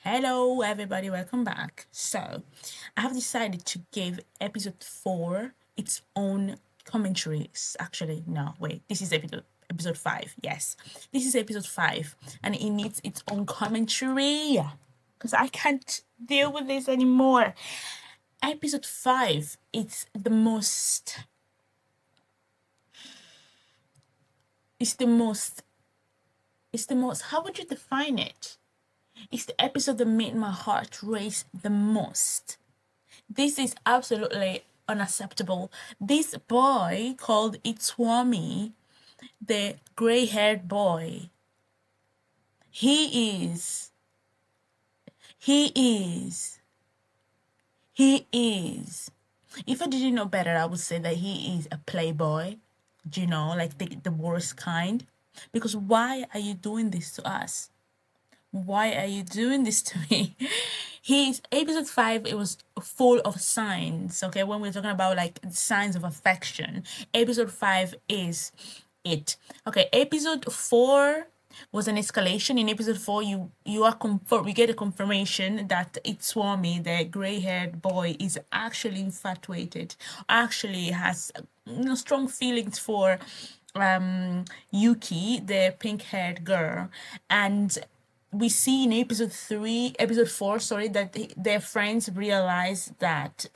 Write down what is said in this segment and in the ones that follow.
Hello, everybody, welcome back. So, I have decided to give episode 4 its own commentary. Actually, no, wait, this is episode 5. Yes, this is episode 5, and it needs its own commentary because I can't deal with this anymore. Episode 5, it's the most, how would you define it? It's the episode that made my heart race the most. This is absolutely unacceptable. This boy called Itzu-omi, the gray-haired boy, he is, he is, he is. If I didn't know better, I would say that he is a playboy. Do you know, like the worst kind? Because why are you doing this to us? Why are you doing this to me? He's episode 5, it was full of signs. Okay, when we're talking about like signs of affection, episode 5 is it. Okay, episode 4 was an escalation. In episode 4, we get a confirmation that Itzu-omi, the gray-haired boy, is actually infatuated, actually has strong feelings for Yuki, the pink-haired girl, and we see in episode 4, sorry, that their friends realize that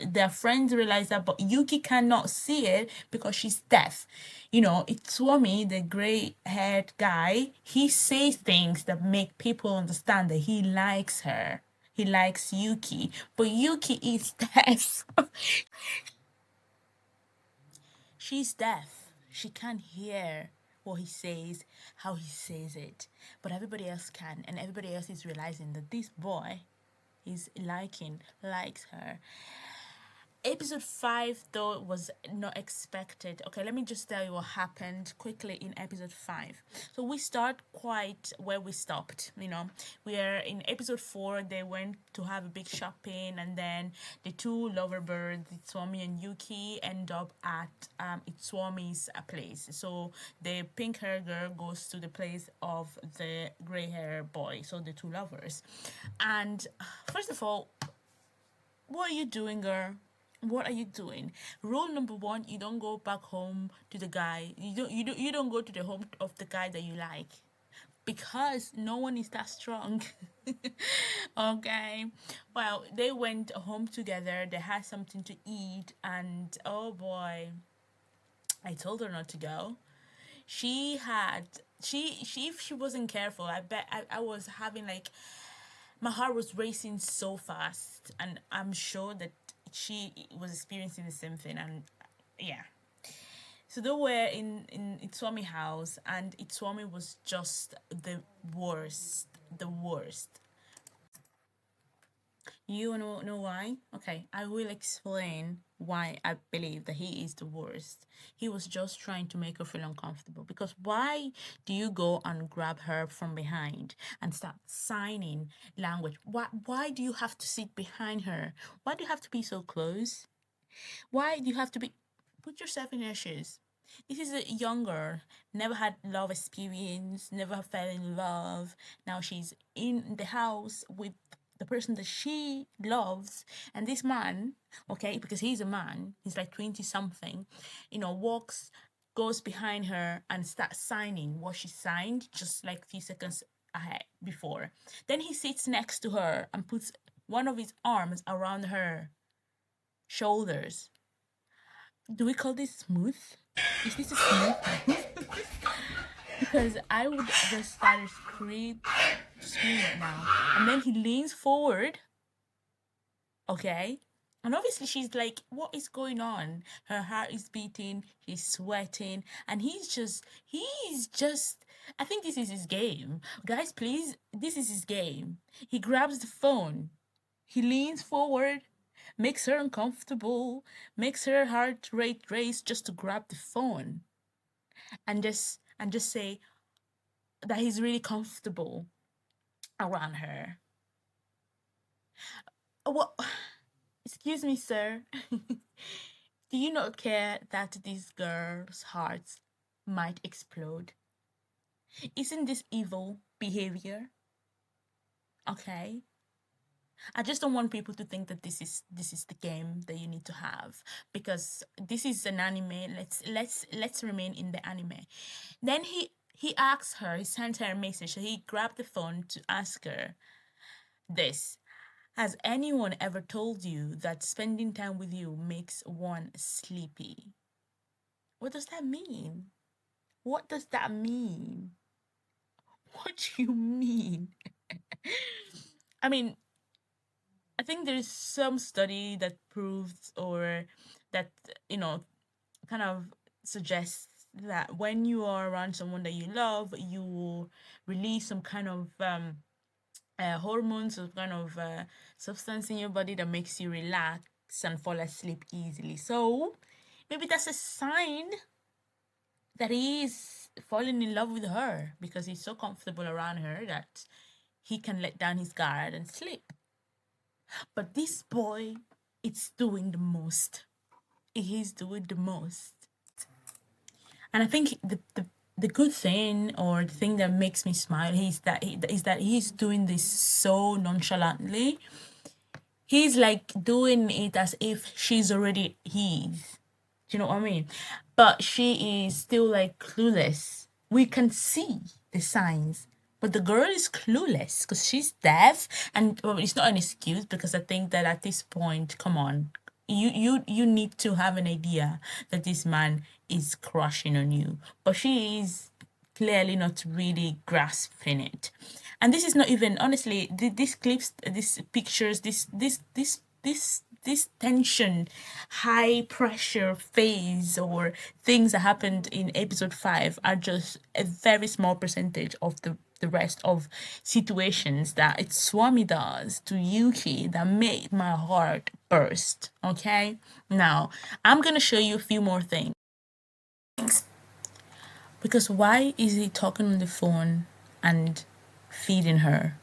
but Yuki cannot see it because she's deaf. You know, Itzu-omi, the gray-haired guy, he says things that make people understand that he likes her. He likes Yuki, but Yuki is deaf. She's deaf. She can't hear what he says, how he says it. But everybody else can, and everybody else is realizing that this boy likes her. Episode 5, though, was not expected. Okay, let me just tell you what happened quickly in episode 5. So we start quite where we stopped. You know, we are in episode 4. They went to have a big shopping, and then the two lover birds, Itzu-omi and Yuki, end up at Itzu-omi's place. So the pink hair girl goes to the place of the gray hair boy, so the two lovers. And first of all, what are you doing, girl? What are you doing? Rule number 1: you don't go back home to the guy. You don't go to the home of the guy that you like, because no one is that strong. Okay. Well, they went home together. They had something to eat, and oh boy, I told her not to go. She had she if she wasn't careful, I bet I was having like, my heart was racing so fast, and I'm sure that she was experiencing the same thing. And yeah, so they were in Itzu-omi house, and Itzu-omi was just the worst. You know why? Okay, I will explain why I believe that he is the worst. He was just trying to make her feel uncomfortable. Because why do you go and grab her from behind and start signing language? Why do you have to sit behind her? Why do you have to be so close? Why do you have to be... Put yourself in her shoes. This is a young girl, never had love experience, never fell in love. Now she's in the house with the person that she loves, and this man, okay, because he's a man, he's like 20 something, goes behind her and starts signing what she signed just like a few seconds ahead before. Then he sits next to her and puts one of his arms around her shoulders. Do we call this smooth? Is this a smooth move? Because I would just start scream right now. And then he leans forward, okay? And obviously she's like, what is going on? Her heart is beating, she's sweating, and he's just, I think this is his game. Guys, please, this is his game. He grabs the phone, he leans forward, makes her uncomfortable, makes her heart rate race just to grab the phone and just say that he's really comfortable around her. Well, excuse me, sir. Do you not care that this girl's heart might explode? Isn't this evil behavior? Okay. I just don't want people to think that this is the game that you need to have, because this is an anime. Let's remain in the anime. Then he asked her, he sent her a message. So he grabbed the phone to ask her this. Has anyone ever told you that spending time with you makes one sleepy? What does that mean? What does that mean? What do you mean? I mean, I think there's some study that proves, or that, you know, kind of suggests that when you are around someone that you love, you will release some kind of hormones, some kind of substance in your body that makes you relax and fall asleep easily. So maybe that's a sign that he is falling in love with her, because he's so comfortable around her that he can let down his guard and sleep. But this boy, it's doing the most. He's doing the most. And I think the good thing, or the thing that makes me smile, is that he's doing this so nonchalantly. He's like doing it as if she's already his. Do you know what I mean? But she is still like clueless. We can see the signs, but the girl is clueless because she's deaf, and well, it's not an excuse, because I think that at this point, come on, you need to have an idea that this man is crushing on you, but she is clearly not really grasping it. And this is not even, honestly, these clips, these pictures, this tension, high pressure phase, or things that happened in episode 5 are just a very small percentage of the rest of situations that Itzu-omi does to Yuki that made my heart burst. Okay, now I'm gonna show you a few more things. Because why is he talking on the phone and feeding her?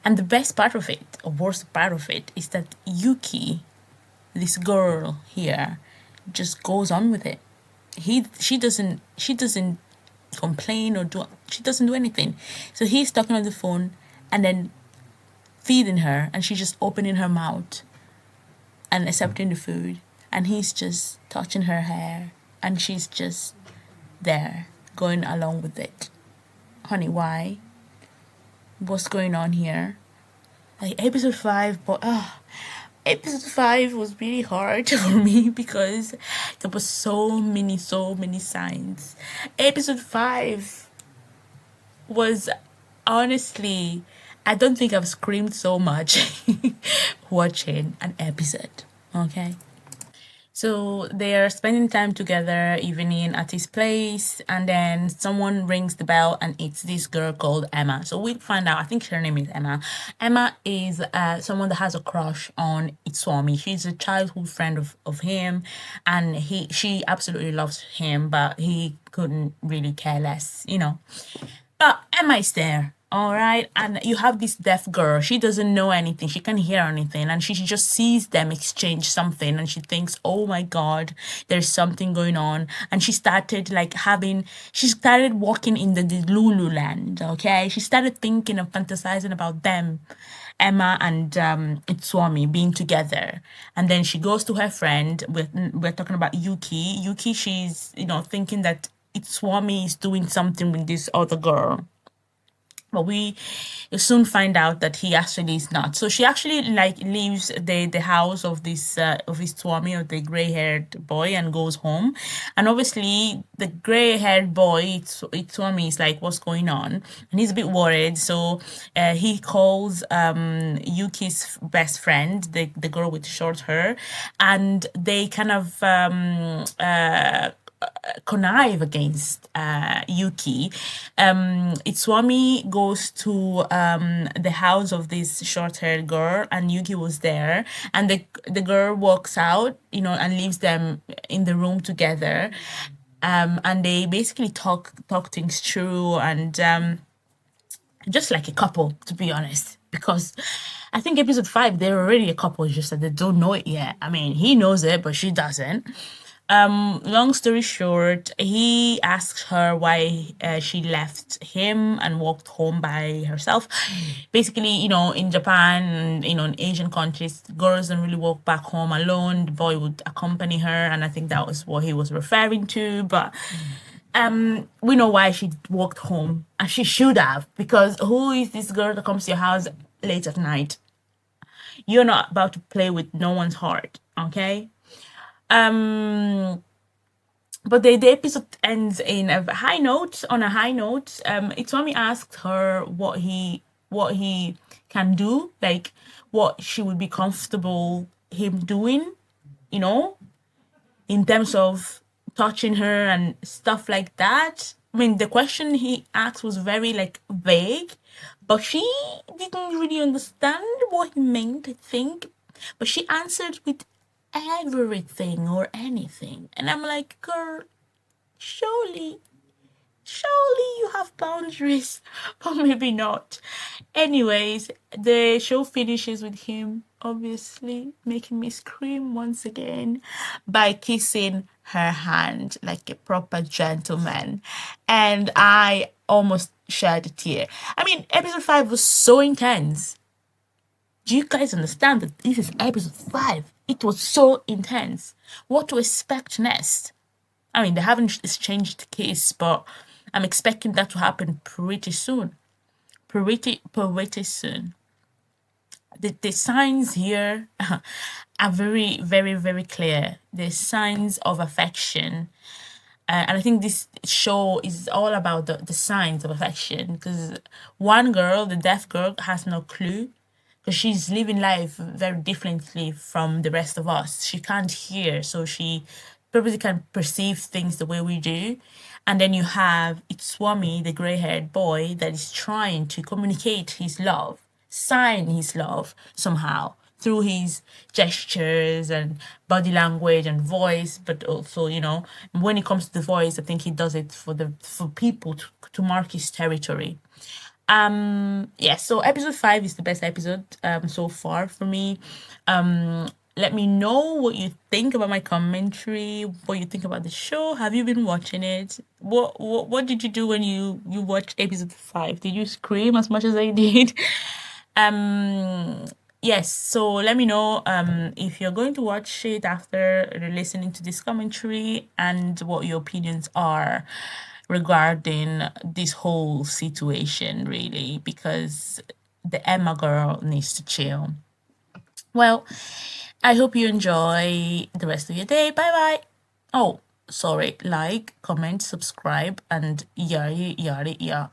And the best part of it, or worst part of it, is that Yuki, this girl here, just goes on with it. She doesn't complain, she doesn't do anything. So he's talking on the phone and then feeding her, and she's just opening her mouth and accepting the food, and he's just touching her hair, and she's just there going along with it. Honey, why? What's going on here? Like episode 5, but episode 5 was really hard for me because there was so many signs. Episode 5 was, honestly, I don't think I've screamed so much watching an episode. Okay. So they're spending time together, evening at his place, and then someone rings the bell, and it's this girl called Emma. So we find out, I think her name is Emma. Emma is someone that has a crush on Itzu-omi. She's a childhood friend of him, and she absolutely loves him, but he couldn't really care less, you know. But Emma is there. All right. And you have this deaf girl. She doesn't know anything. She can't hear anything. And she just sees them exchange something. And she thinks, oh my God, there's something going on. And she started she started walking in the Lulu land. Okay. She started thinking and fantasizing about them, Emma and Itzu-omi, being together. And then she goes to her friend. We're talking about Yuki. Yuki, she's, thinking that Itzu-omi is doing something with this other girl. But we soon find out that he actually is not. So she actually leaves the house of this of his Itzu-omi, or the gray-haired boy, and goes home. And obviously the gray-haired boy, Itzu-omi, is like, what's going on? And he's a bit worried. So he calls Yuki's best friend, the girl with the short hair, and they kind of connive against Yuki. Itzu-omi goes to the house of this short-haired girl, and Yuki was there. And the girl walks out, and leaves them in the room together. And they basically talk things through, and just like a couple, to be honest. Because I think episode 5, they're already a couple, just that they don't know it yet. I mean, he knows it, but she doesn't. Long story short, he asked her why she left him and walked home by herself. Basically, in Japan, and, in Asian countries, girls don't really walk back home alone. The boy would accompany her, and I think that was what he was referring to. But we know why she walked home, and she should have, because who is this girl that comes to your house late at night? You're not about to play with no one's heart, okay? Um, but the episode ends in a high note. On a high note, Itzu-omi asked her what he can do, like what she would be comfortable him doing, you know, in terms of touching her and stuff like that. I mean, the question he asked was very like vague, but she didn't really understand what he meant, I think. But she answered with everything or anything. And I'm like, girl, surely, surely you have boundaries, but maybe not. Anyways, the show finishes with him obviously making me scream once again by kissing her hand like a proper gentleman. And I almost shed a tear. I mean, episode 5 was so intense. Do you guys understand that this is episode 5? It was so intense. What to expect next? I mean, they haven't exchanged the kiss, but I'm expecting that to happen pretty soon. Pretty soon. The signs here are very, very, very clear. The signs of affection. And I think this show is all about the signs of affection, because one girl, the deaf girl, has no clue, because she's living life very differently from the rest of us. She can't hear, so she probably can perceive things the way we do. And then you have Itzu-omi, the gray-haired boy, that is trying to communicate his love, sign his love somehow through his gestures and body language and voice. But also, when it comes to the voice, I think he does it for people to mark his territory. So episode 5 is the best episode so far for me. Let me know what you think about my commentary, what you think about the show. Have you been watching it? What did you do when you watched episode 5? Did you scream as much as I did? Yes, so let me know if you're going to watch it after listening to this commentary, and what your opinions are regarding this whole situation, really, because the Emma girl needs to chill. Well, I hope you enjoy the rest of your day. Bye bye. Oh, sorry, like, comment, subscribe, and yada yada yada.